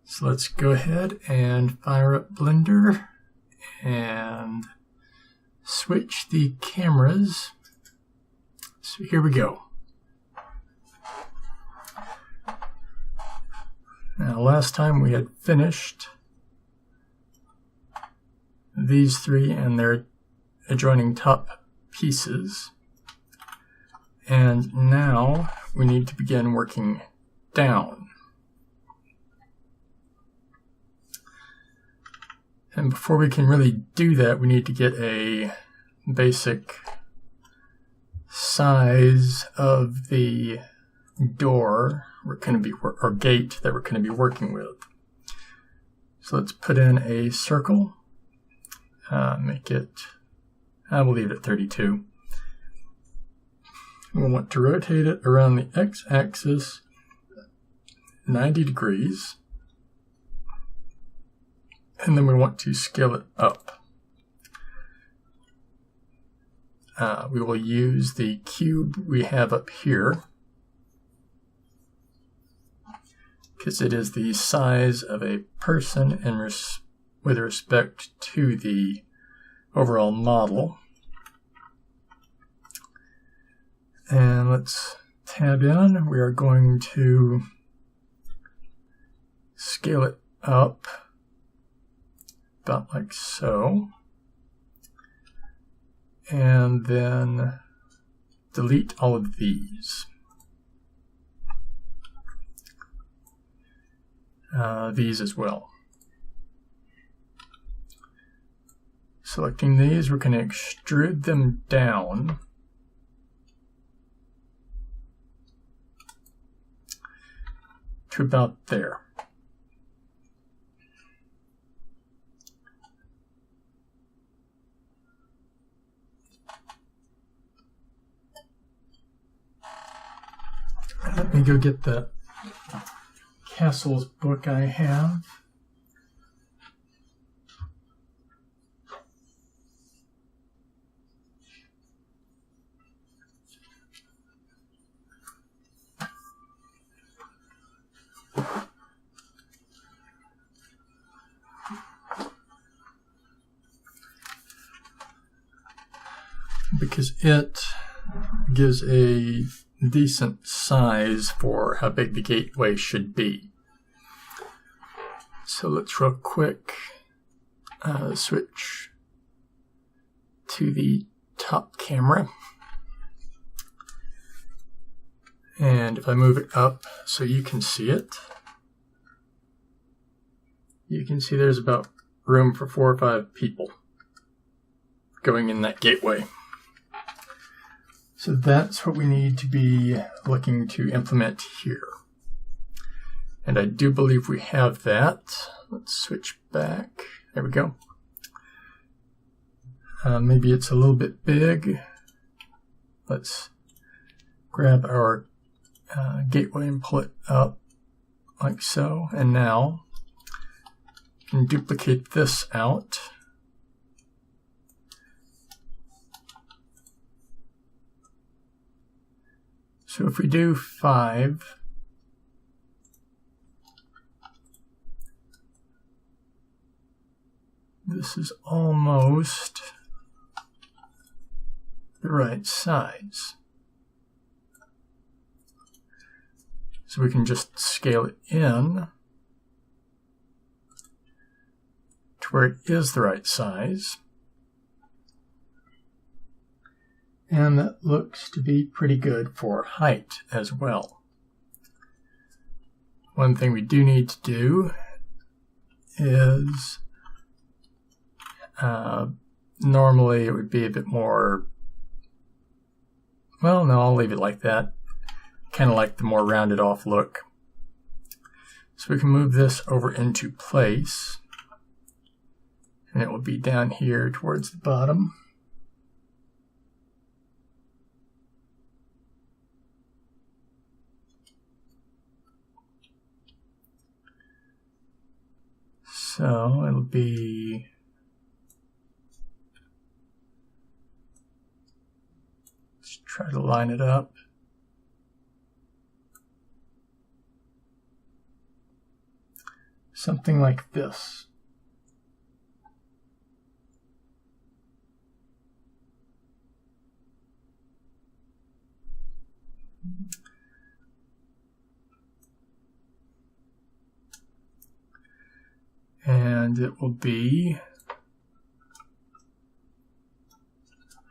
So let's go ahead and fire up Blender and switch the cameras. So here we go. Now last time we had finished these three and their adjoining top pieces. And now we need to begin working down. And before we can really do that, we need to get a basic size of the door we're going to be, or gate that we're going to be working with. So let's put in a circle. Make it, I will leave it at 32. We'll want to rotate it around the x-axis 90 degrees. And then we want to scale it up. We will use the cube we have up here because it is the size of a person with respect to the overall model. And let's tab in. We are going to scale it up about like so, and then delete all of these. These as well. Selecting these, we're going to extrude them down to about there. Let me go get the Castle's book I have. Because it gives a decent size for how big the gateway should be. So let's real quick switch to the top camera. And if I move it up so you can see it, you can see there's about room for 4 or 5 people going in that gateway. So that's what we need to be looking to implement here. And I do believe we have that. Let's switch back. There we go. Maybe it's a little bit big. Let's grab our gateway and pull it up like so. And now we can duplicate this out. So if we do 5, this is almost the right size. So we can just scale it in to where it is the right size. And that looks to be pretty good for height as well. One thing we do need to do is, normally it would be a bit more, well, no, I'll leave it like that. Kind of like the more rounded off look. So we can move this over into place. And it will be down here towards the bottom. So it'll be, let's try to line it up. something like this. And it will be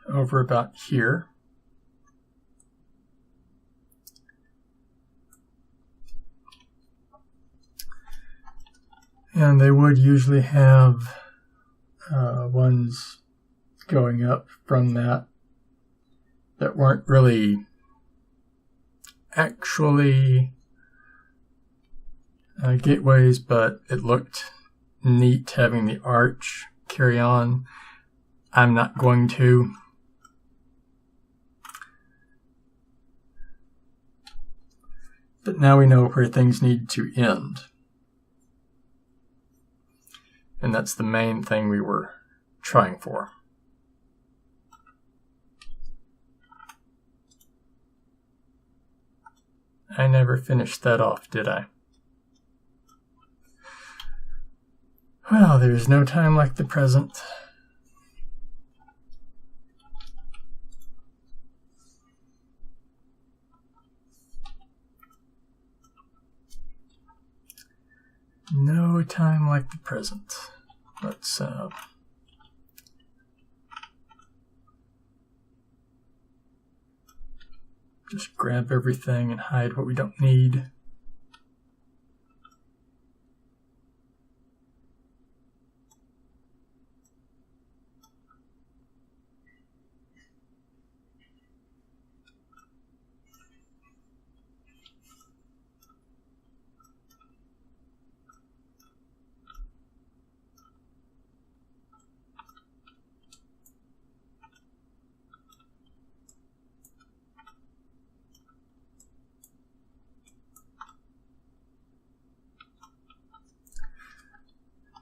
over about here. And they would usually have ones going up from that weren't really actually gateways, but it looked neat having the arch carry on. I'm not going to. But now we know where things need to end. And that's the main thing we were trying for. I never finished that off, did I? Well, there's no time like the present. No time like the present. Let's just grab everything and hide what we don't need.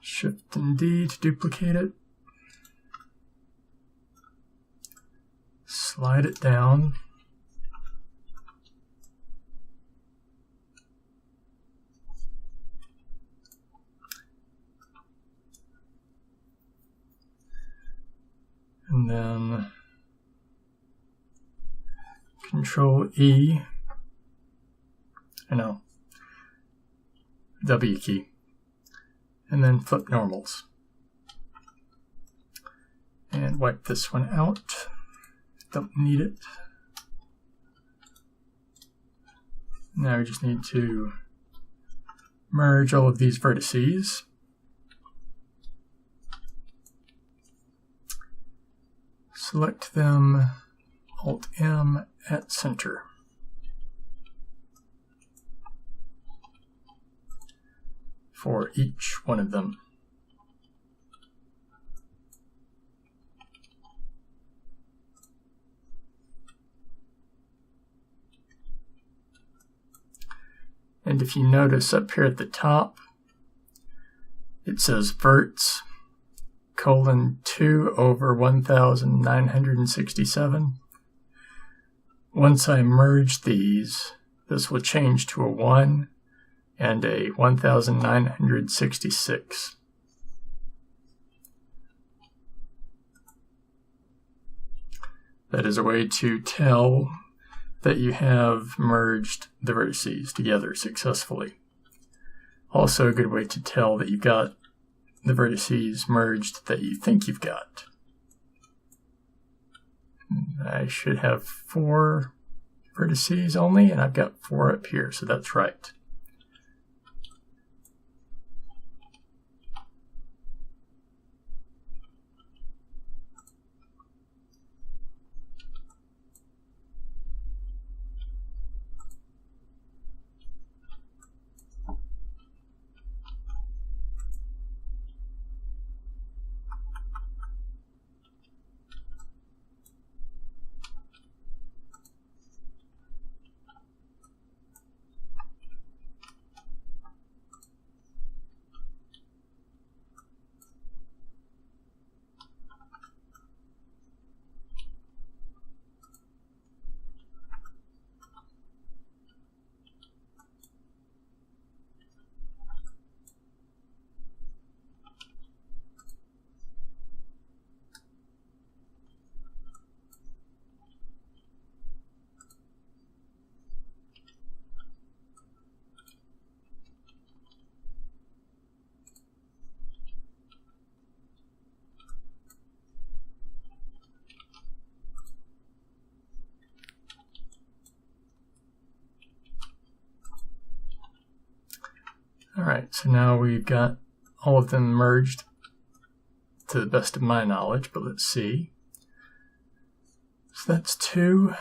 Shift and D to duplicate it. Slide it down. And then Control E. W key. And then flip normals. And wipe this one out. Don't need it. Now we just need to merge all of these vertices. Select them, Alt-M at center. For each one of them. And if you notice up here at the top, it says verts, :2 over 1967. Once I merge these, this will change to a 1 and a 1966. That is a way to tell that you have merged the vertices together successfully. Also a good way to tell that you've got the vertices merged that you think you've got. I should have 4 vertices only, and I've got 4 up here, so that's right. All right, so now we've got all of them merged to the best of my knowledge, but let's see. So that's 2,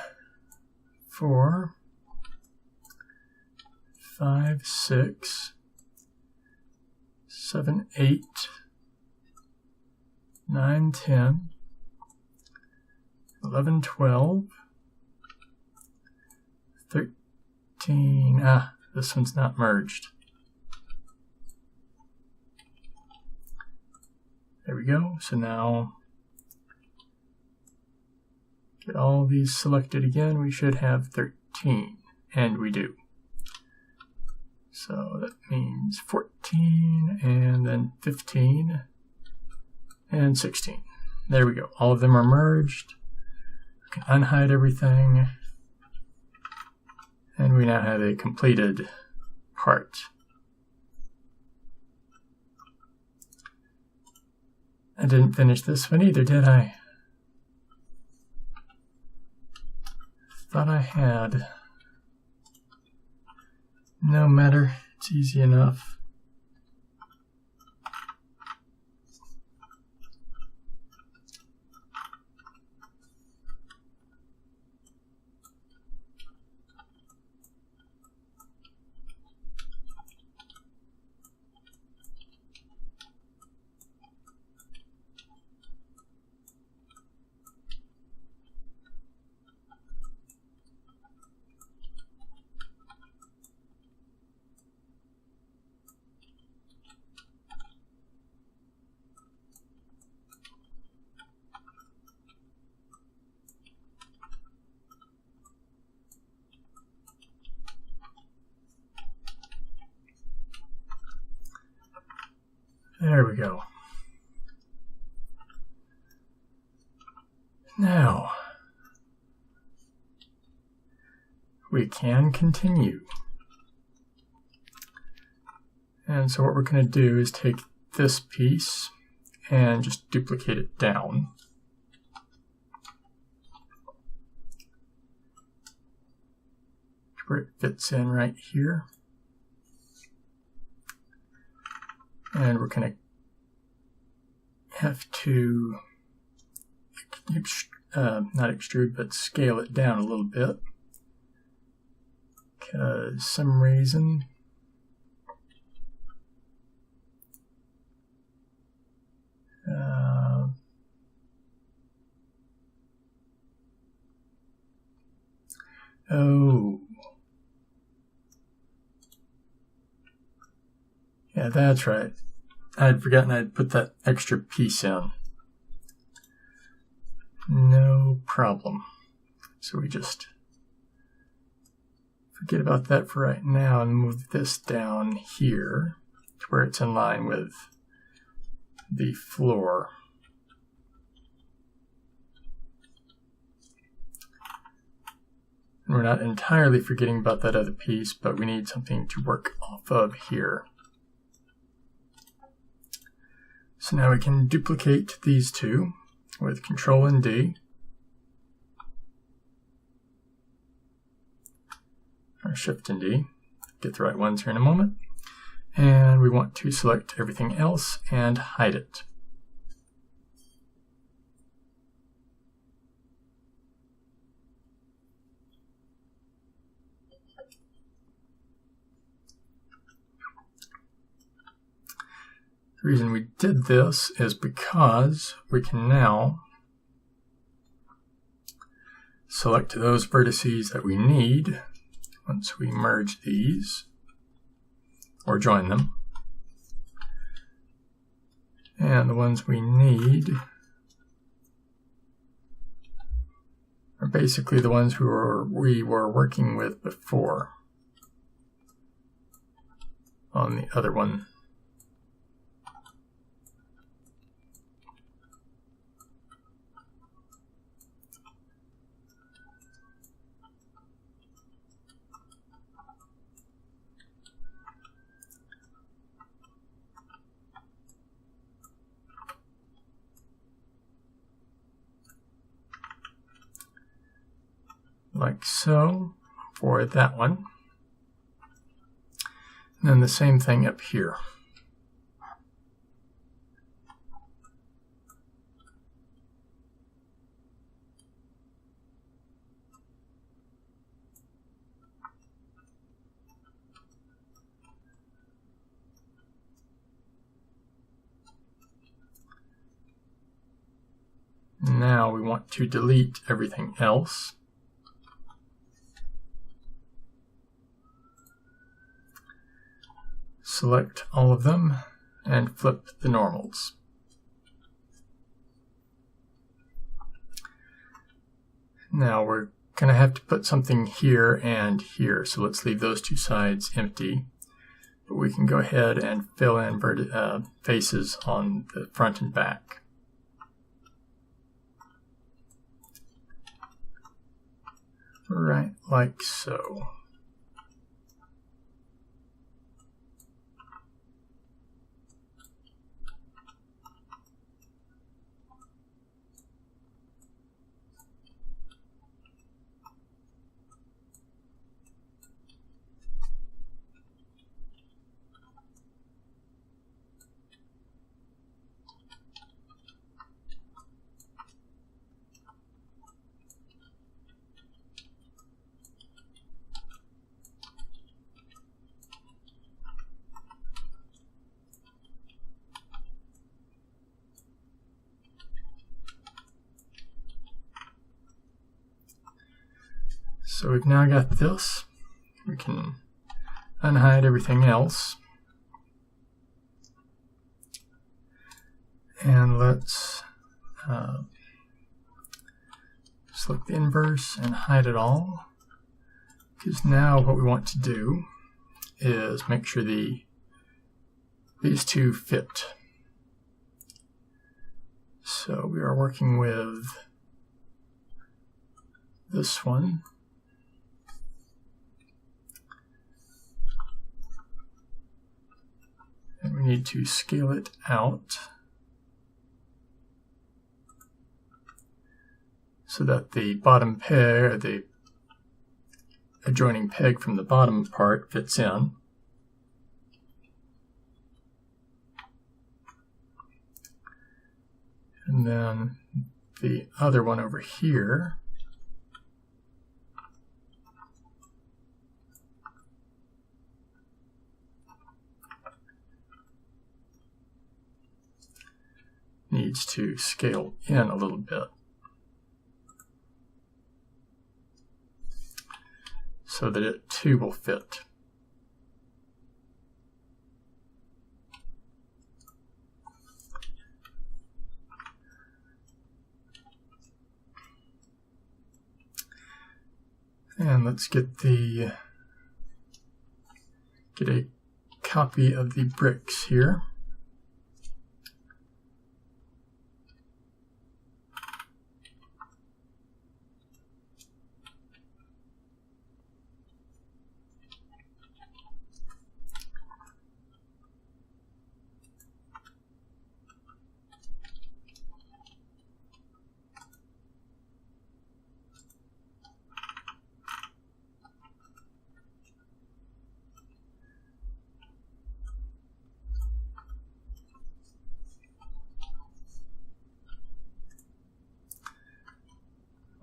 4, 5, 6, 7, 8, 9, 10, 11, 12, 13. This one's not merged. There we go. So now get all these selected again. We should have 13, and we do. So that means 14, and then 15, and 16. There we go. All of them are merged. We can unhide everything, and we now have a completed part. I didn't finish this one either, did I? Thought I had. No matter, it's easy enough. There we go. Now, we can continue. And so what we're going to do is take this piece and just duplicate it down. Where it fits in right here. And we're going to have to not extrude, but scale it down a little bit. Because some reason yeah, that's right. I had forgotten I'd put that extra piece in. No problem. So we just forget about that for right now and move this down here to where it's in line with the floor. And we're not entirely forgetting about that other piece, but we need something to work off of here. So now we can duplicate these two with Control and D. Or Shift and D. Get the right ones here in a moment. And we want to select everything else and hide it. The reason we did this is because we can now select those vertices that we need once we merge these or join them. And the ones we need are basically the ones we were working with before on the other one. Like so for that one. And the same thing up here. Now we want to delete everything else. Select all of them and flip the normals. Now we're going to have to put something here and here, so let's leave those two sides empty. But we can go ahead and fill in faces on the front and back. Right, like so. So we've now got this. We can unhide everything else. And let's select the inverse and hide it all. Because now what we want to do is make sure these two fit. So we are working with this one. And we need to scale it out so that the bottom peg, or the adjoining peg from the bottom part, fits in. And then the other one over here needs to scale in a little bit so that it too will fit. And let's get a copy of the bricks here.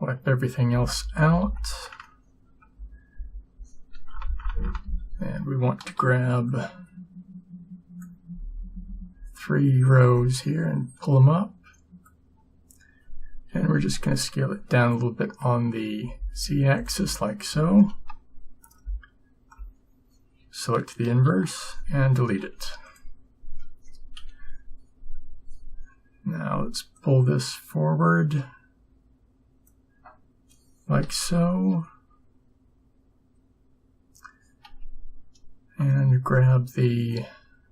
Wipe everything else out. And we want to grab 3 rows here and pull them up. And we're just going to scale it down a little bit on the Z-axis like so. Select the inverse and delete it. Now let's pull this forward like so, and grab the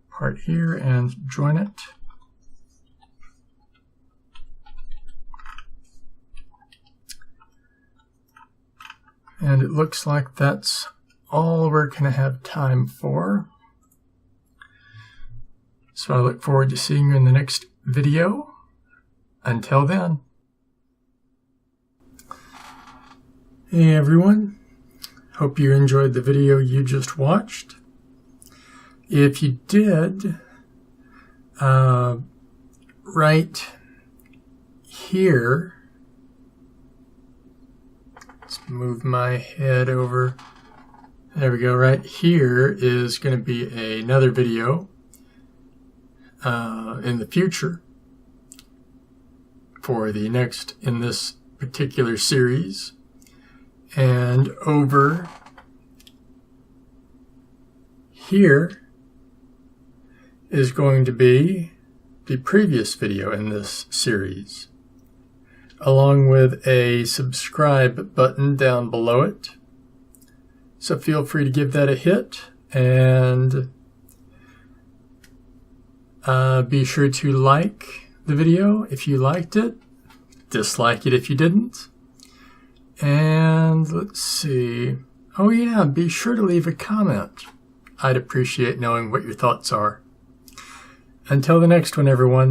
part here and join it. And it looks like that's all we're going to have time for. So I look forward to seeing you in the next video. Until then. Hey everyone, hope you enjoyed the video you just watched. if you did, right here, let's move my head over. There we go. Right here is going to be another video in the future for the next in this particular series. And over here is going to be the previous video in this series, along with a subscribe button down below it. So feel free to give that a hit, and be sure to like the video if you liked it, dislike it if you didn't, and let's see, oh yeah, be sure to leave a comment. I'd appreciate knowing what your thoughts are. Until the next one, everyone.